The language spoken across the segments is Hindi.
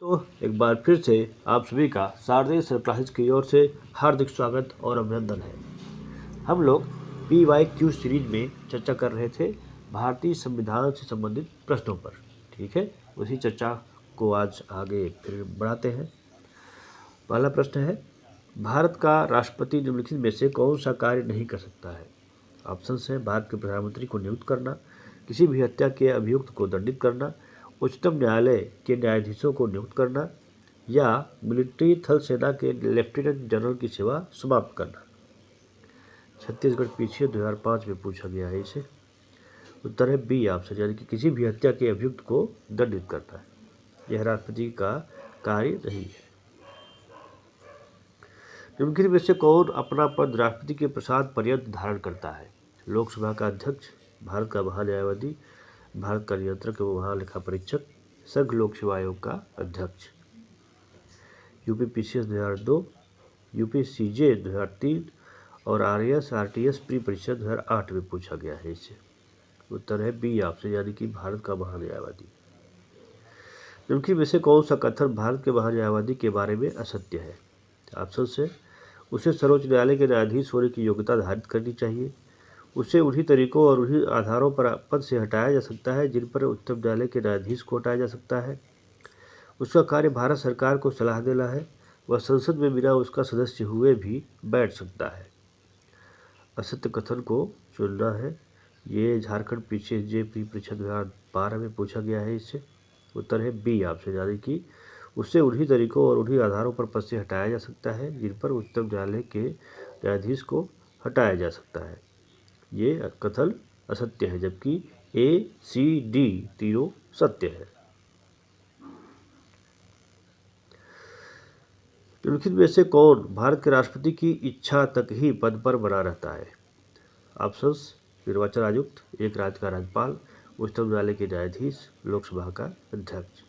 तो एक बार फिर से आप सभी का शारदीय सरप्राइज की ओर से हार्दिक स्वागत और अभिनंदन है। हम लोग PYQ सीरीज में चर्चा कर रहे थे भारतीय संविधान से संबंधित प्रश्नों पर। ठीक है, उसी चर्चा को आज आगे फिर बढ़ाते हैं। पहला प्रश्न है, भारत का राष्ट्रपति निम्नलिखित में से कौन सा कार्य नहीं कर सकता है? ऑप्शंस हैं, भारत के प्रधानमंत्री को नियुक्त करना, किसी भी हत्या के अभियुक्त को दंडित करना, उच्चतम न्यायालय के न्यायाधीशों को नियुक्त करना या मिलिट्री थल सेना के लेफ्टिनेंट जनरल की सेवा समाप्त करना। छत्तीसगढ़ पीछे 2005 में पूछा गया है इसे। उत्तर है बी ऑप्शन, यानी कि किसी भी हत्या के अभियुक्त को दंडित करना है। यह राष्ट्रपति का कार्य नहीं है। निम्नलिखित में से कौन अपना पद राष्ट्रपति के प्रसाद पर्यंत धारण करता है? लोकसभा का अध्यक्ष, भारत का महान्यायवादी, भारत का नियंत्रक एवं महालेखा परीक्षक, संघ लोक सेवा आयोग का अध्यक्ष। यूपी PCS 2002, यूपी CJ 2003 और RAS-RTS प्री परीक्षा 2008 में पूछा गया है इसे। उत्तर है बी ऑप्शन, यानी कि भारत का महान्यायवादी। निम्नलिखित में से कौन सा कथन भारत के महान्यायवादी के बारे में असत्य है? ऑप्शन से, उसे सर्वोच्च न्यायालय के न्यायाधीश होने की योग्यता धारित करनी चाहिए, उसे उन्हीं तरीकों और उन्हीं आधारों पर पद से हटाया जा सकता है जिन पर उच्चतम न्यायालय के न्यायाधीश को हटाया जा सकता है, उसका कार्य भारत सरकार को सलाह देना है, वह संसद में बिना उसका सदस्य हुए भी बैठ सकता है। असत्य कथन को चुनना है। ये झारखंड PCSJ प्री परीक्षा 2012 में पूछा गया है इससे। उत्तर है बी ऑप्शन, यानी कि उससे उन्हीं तरीकों और उन्हीं आधारों पर पद से हटाया जा सकता है जिन पर उच्चतम न्यायालय के न्यायाधीश को हटाया जा सकता है। ये कथन असत्य है, जबकि A, C, D तीनों सत्य है। निम्नलिखित में से कौन भारत के राष्ट्रपति की इच्छा तक ही पद पर बना रहता है? ऑप्शंस, निर्वाचन आयुक्त, एक राज्य का राज्यपाल, उच्चतम न्यायालय के न्यायाधीश, लोकसभा का अध्यक्ष।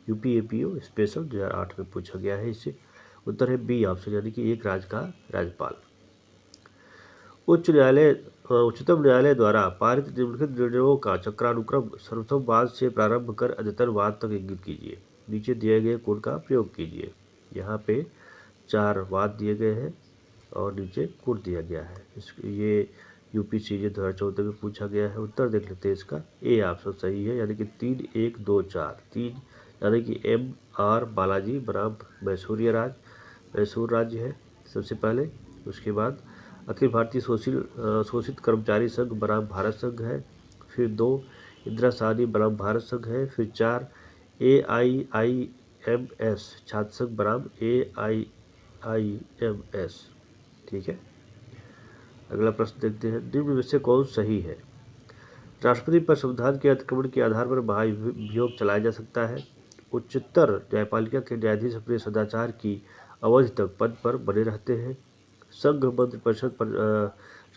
यूपी APO स्पेशल 2008 में पूछा गया है इसे। उत्तर है बी ऑप्शन, यानी कि एक राज्य का राज्यपाल। उच्चतम न्यायालय द्वारा पारित निम्नलिखित निर्णयों का चक्रानुक्रम सर्वोत्तमवाद से प्रारंभ कर अद्यतनवाद तक इंगित कीजिए। नीचे दिए गए कोड का प्रयोग कीजिए। यहाँ पे 4 वाद दिए गए हैं और नीचे कोड दिया गया है। ये यूपी CJ 2014 में पूछा गया है। उत्तर देख लेते हैं इसका। ए ऑप्शन सही है, यानी कि 3, 1, 2, 4। 3 यानी कि MR बालाजी बनाम मैसूर राज्य है सबसे पहले। उसके बाद अखिल भारतीय शोषित कर्मचारी संघ बनाम भारत संघ है। फिर 2 इंदिरा साहनी बनाम भारत संघ है। फिर 4 AIIMS छात्र संघ बनाम AIIMS। ठीक है, अगला प्रश्न देखते हैं। निम्न में से कौन सही है? राष्ट्रपति पर संविधान के अतिक्रमण के आधार पर महाभियोग चलाया जा सकता है। उच्चतर न्यायपालिका के न्यायाधीश अपने सदाचार की अवधि तक पद पर बने रहते हैं। संघ मंत्रिपरिषद पर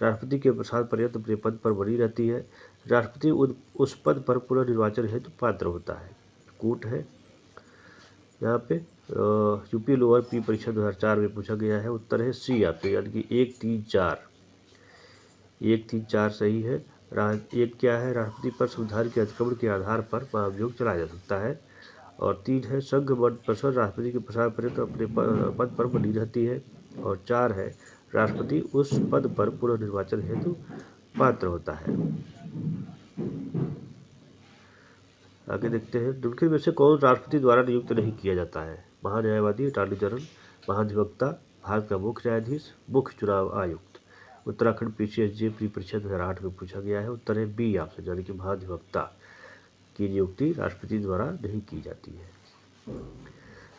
राष्ट्रपति के प्रसाद पर्यंत अपने पद पर बनी रहती है। राष्ट्रपति उस पद पर पुनर्निर्वाचन हेतु पात्र होता है। कूट है यहाँ पे। यूपी लोअर प्री परीक्षा 2004 में पूछा गया है। उत्तर है सी ऑप्शन, यानी कि 1, 3, 4। 1, 3, 4 सही है। एक क्या है, राष्ट्रपति पर संविधान के अतिक्रमण के आधार पर महाभियोग चलाया जा सकता है। और 3 है, संघ मंत्रिपरिषद राष्ट्रपति के प्रसाद पर्यंत अपने पद पर बनी रहती है। और 4 है, राष्ट्रपति उस पद पर पुनर्निर्वाचन हेतु पात्र होता है। आगे देखते हैं। निम्नलिखित में से कौन राष्ट्रपति द्वारा नियुक्त नहीं किया जाता है? महान्यायवादी, अटॉर्नी जनरल, महाधिवक्ता, भारत का मुख्य न्यायाधीश, मुख्य चुनाव आयुक्त। उत्तराखंड PCSJ प्री परीक्षा 2008 में पूछा गया है। उत्तर है बी ऑप्शन, यानी कि महाधिवक्ता की नियुक्ति राष्ट्रपति द्वारा नहीं की जाती है।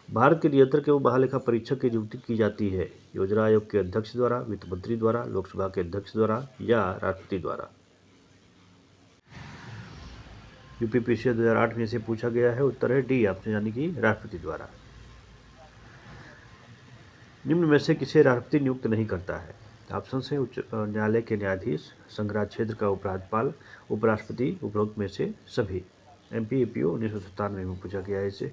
भारत के नियंत्रक एवं महालेखा परीक्षक की नियुक्ति की जाती है योजना आयोग के अध्यक्ष द्वारा, वित्त मंत्री द्वारा, लोकसभा के अध्यक्ष द्वारा या राष्ट्रपति द्वारा। यूपी PCS 2008 में से पूछा गया है। उत्तर है डी ऑप्शन, यानी कि राष्ट्रपति द्वारा। निम्न में से किसे राष्ट्रपति नियुक्त नहीं करता है? ऑप्शन है उच्च न्यायालय के न्यायाधीश, संघराज क्षेत्र का उपराज्यपाल, उपराष्ट्रपति, उपरोक्त में से सभी। MP APO 1997 में पूछा गया है इसे।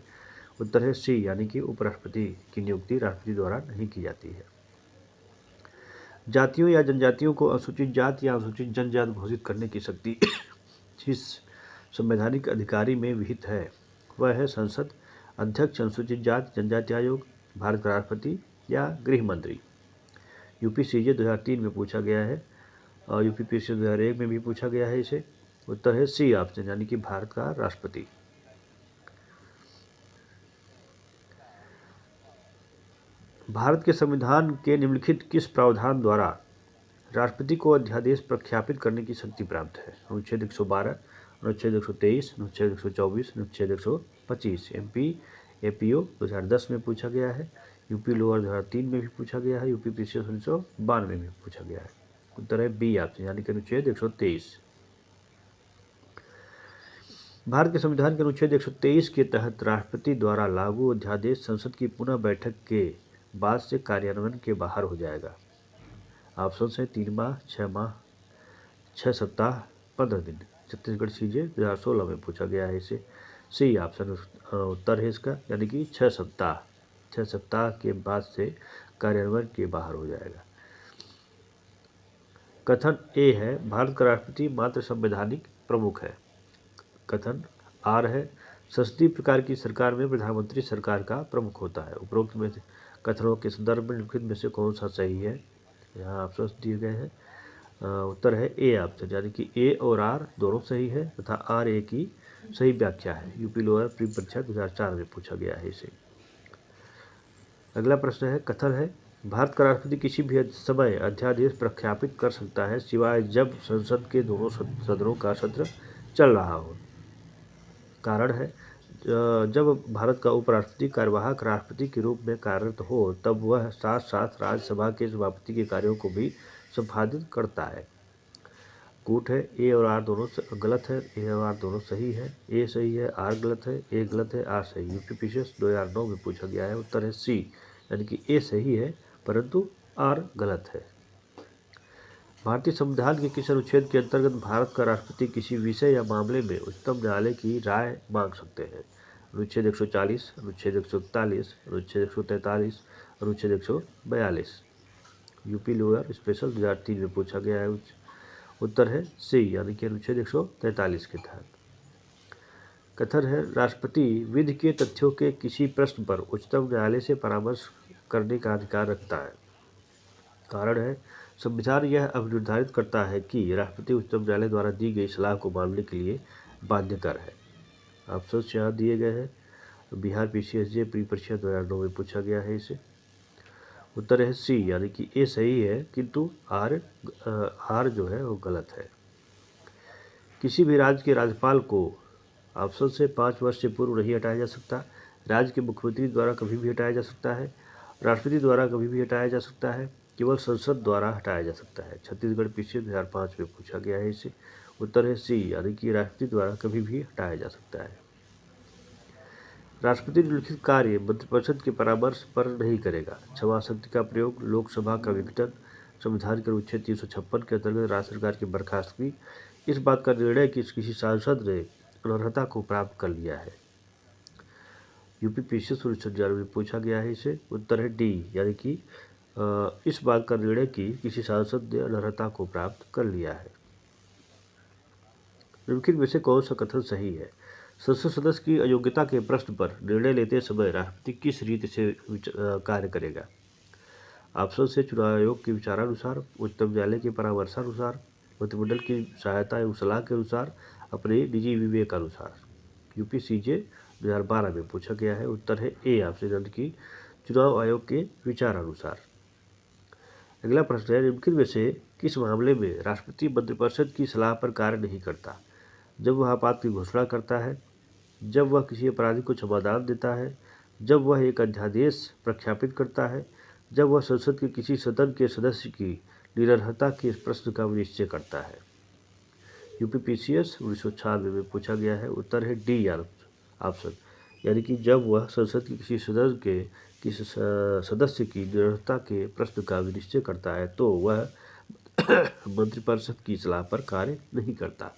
उत्तर है सी, यानी कि उपराष्ट्रपति की नियुक्ति राष्ट्रपति द्वारा नहीं की जाती है। जातियों या जनजातियों को अनुसूचित जाति या अनुसूचित जनजाति घोषित करने की शक्ति जिस संवैधानिक अधिकारी में विहित है वह है संसद। अध्यक्ष अनुसूचित जाति जनजाति आयोग, भारत का राष्ट्रपति या गृह मंत्री। यूपी सीजे 2003 में पूछा गया है और यूपी पीसी 2001 में भी पूछा गया है इसे। उत्तर है सी ऑप्शन यानी कि भारत का राष्ट्रपति। भारत के संविधान के निम्नलिखित किस प्रावधान द्वारा राष्ट्रपति को अध्यादेश प्रख्यापित करने की शक्ति प्राप्त है? अनुच्छेद 112, अनुच्छेद 123, अनुच्छेद 124, अनुच्छेद 125। एमपी एपीओ 2010 में पूछा गया है, यूपी लोअर 2003 में भी पूछा गया है, यूपी पीसी 1992 में भी पूछा गया है। उत्तर है बी ऑप्शन यानी कि अनुच्छेद 123। भारत के संविधान के अनुच्छेद 123 के तहत राष्ट्रपति द्वारा लागू अध्यादेश संसद की पुनः बैठक के बाद से कार्यान्वयन के बाहर हो जाएगा। ऑप्शन है 3 माह, 6 माह, 6 सप्ताह, 15 दिन। छत्तीसगढ़ सीजे 2016 में पूछा गया है इसे। सी ऑप्शन उत्तर है इसका यानी कि 6 सप्ताह। 6 सप्ताह के बाद से कार्यान्वयन के बाहर हो जाएगा। कथन ए है भारत का राष्ट्रपति मात्र संवैधानिक प्रमुख है। कथन आर है संसदीय प्रकार की सरकार में प्रधानमंत्री सरकार का प्रमुख होता है। उपरोक्त में कथनों के संदर्भ में निम्नलिखित में से कौन सा सही है? यहाँ ऑप्शन दिए गए हैं। उत्तर है ए ऑप्शन यानी कि ए और आर दोनों सही है तथा आर ए की सही व्याख्या है। यूपी लोअर प्री परीक्षा 2004 में पूछा गया है इसे। अगला प्रश्न है कथन है भारत का राष्ट्रपति किसी भी समय अध्यादेश प्रख्यापित कर सकता है सिवाय जब संसद के दोनों सदनों का सत्र चल रहा हो। कारण है जब भारत का उपराष्ट्रपति कार्यवाहक राष्ट्रपति के रूप में कार्यरत हो तब वह साथ साथ राज्यसभा के सभापति के कार्यों को भी संपादित करता है। कूट है ए और आर दोनों गलत है, ए और आर दोनों सही है। ए सही है, आर गलत है, ए गलत है, आर सही। यूपी पीसीएस 2009 में पूछा गया है। उत्तर है सी यानी कि ए सही है परंतु आर गलत है। भारतीय संविधान के किस अनुच्छेद के अंतर्गत भारत का राष्ट्रपति किसी विषय या मामले में उच्चतम न्यायालय की राय मांग सकते हैं? अनुच्छेद 140, अनुच्छेद 141, अनुच्छेद 143, अनुच्छेद 142। यूपी लोअर स्पेशल 2003 में पूछा गया है। उत्तर है सी यानी कि अनुच्छेद 143 के तहत। कथन है राष्ट्रपति विधि के तथ्यों के किसी प्रश्न पर उच्चतम न्यायालय से परामर्श करने का अधिकार रखता है। कारण है संविधान यह अभिनिर्धारित करता है कि राष्ट्रपति उच्चतम न्यायालय द्वारा दी गई सलाह को मानने के लिए बाध्यकर है। ऑप्शन यहाँ दिए गए हैं। बिहार पीसीएसजे प्री परीक्षा 2009 में पूछा गया है इसे। उत्तर है सी यानी कि ए सही है किंतु आर जो है वो गलत है। किसी भी राज्य के राज्यपाल को ऑप्शन से 5 वर्ष से पूर्व नहीं हटाया जा सकता। राज्य के मुख्यमंत्री द्वारा कभी भी हटाया जा सकता है। राष्ट्रपति द्वारा कभी भी हटाया जा सकता है। केवल संसद द्वारा हटाया जा सकता है। छत्तीसगढ़ पीसीएस 2005 में पूछा गया है इसे। उत्तर है सी यानी कि राष्ट्रपति द्वारा कभी भी हटाया जा सकता है। राष्ट्रपति निम्नलिखित कार्य मंत्रिपरिषद के परामर्श पर नहीं करेगा। क्षमा शक्ति का प्रयोग, लोकसभा का विघटन, संविधान के अनुच्छेद 356 के अंतर्गत राज्य सरकार की बर्खास्तगी, इस बात का निर्णय कि किसी सांसद ने अनर्हता को प्राप्त कर लिया है। यूपी पीसीएस 1911 में पूछा गया है इसे। उत्तर है डी यानी कि इस बात का निर्णय कि किसी सांसद ने अनर्हता को प्राप्त कर लिया है। निम्नलिखित में से कौन सा कथन सही है? संसद सदस्य की अयोग्यता के प्रश्न पर निर्णय लेते समय राष्ट्रपति किस रीति से कार्य करेगा? ऑप्शन से चुनाव आयोग के विचारानुसार, उच्चतम न्यायालय के परामर्शानुसार, मंत्रिमंडल की सहायता एवं सलाह के अनुसार, अपने निजी विवेक अनुसार। यूपी सीजे 2012 में पूछा गया है। उत्तर है ए ऑप्शन यानी कि चुनाव आयोग के विचारानुसार। अगला प्रश्न है निम्नलिखित में से किस मामले में राष्ट्रपति मंत्रिपरिषद की सलाह पर कार्य नहीं करता? जब वह आपात की घोषणा करता है, जब वह किसी अपराधी को क्षमादान देता है, जब वह एक अध्यादेश प्रख्यापित करता है, जब वह संसद के किसी सदन के सदस्य की निरर्हता के प्रश्न का निश्चय करता है। यूपी पीसीएस 1996 में पूछा गया है। उत्तर है डी ऑप्शन यानी कि जब वह संसद के किसी सदस्य की निरर्हता के प्रश्न का निश्चय करता है तो वह मंत्रिपरिषद की सलाह पर कार्य नहीं करता।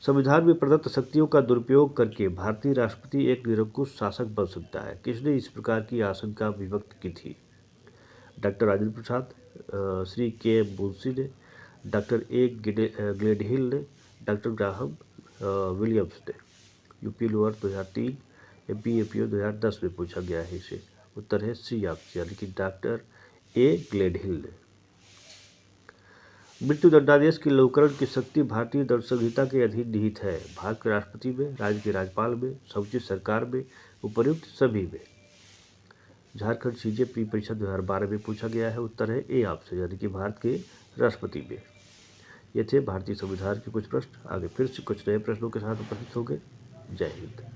संविधान में प्रदत्त शक्तियों का दुरुपयोग करके भारतीय राष्ट्रपति एक निरंकुश शासक बन सकता है। किसने इस प्रकार की आशंका व्यक्त की थी? डॉक्टर राजेंद्र प्रसाद, श्री के मुंशी ने, डॉक्टर ए ग्लेडहिल ने, डॉक्टर ग्राहम विलियम्स ने। यूपी लोअर 2003, एमपी एपीओ 2010 में पूछा गया है इसे। उत्तर है सी ऑप्शन यानी कि डॉक्टर ए ग्लेडहिल। मृत्यु दंडादेश के लघुकरण की शक्ति भारतीय दंड संहिता के अधीन निहित है। भारत के राष्ट्रपति में, राज्य के राज्यपाल में, समुचित सरकार में, उपर्युक्त सभी में। झारखंड सीजेपी परीक्षा 2012 में पूछा गया है। उत्तर है ए ऑप्शन यानी कि भारत के राष्ट्रपति में। ये थे भारतीय संविधान के कुछ प्रश्न। आगे फिर से कुछ नए प्रश्नों के साथ उपस्थित होंगे। जय हिंद।